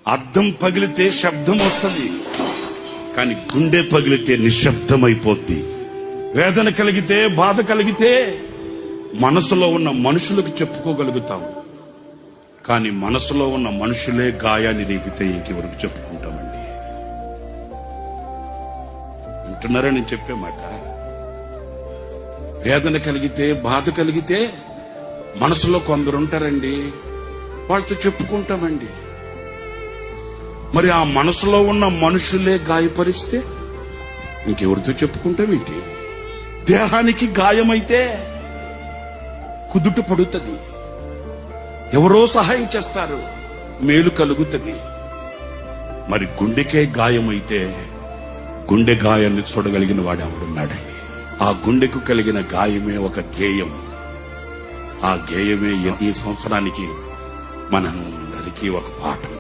అద్దం పగిలితే శబ్దం వస్తుంది, కానీ గుండె పగిలితే నిశ్శబ్దమైపోద్ది. వేదన కలిగితే, బాధ కలిగితే మనసులో ఉన్న మనుషులకు చెప్పుకోగలుగుతాం, కానీ మనసులో ఉన్న మనుషులే గాయాన్ని రేపితే ఇంకెవరికి చెప్పుకుంటామండి? వింటున్నారా నేను చెప్పే మాట? వేదన కలిగితే, బాధ కలిగితే మనసులో కొందరు ఉంటారండి, వాళ్ళతో చెప్పుకుంటామండి. మరి ఆ మనసులో ఉన్న మనుషులే గాయపరిస్తే ఇంకెవరితో చెప్పుకుంటామేంటి? దేహానికి గాయమైతే కుదుట పడుతుంది, ఎవరో సహాయం చేస్తారు, మేలు కలుగుతుంది. మరి గుండెకే గాయమైతే గుండె గాయాన్ని చూడగలిగిన వాడు ఎవడున్నాడండి? ఆ గుండెకు కలిగిన గాయమే ఒక గేయం. ఆ గేయమే ఈ సంవత్సరానికి మనందరికీ ఒక పాఠం.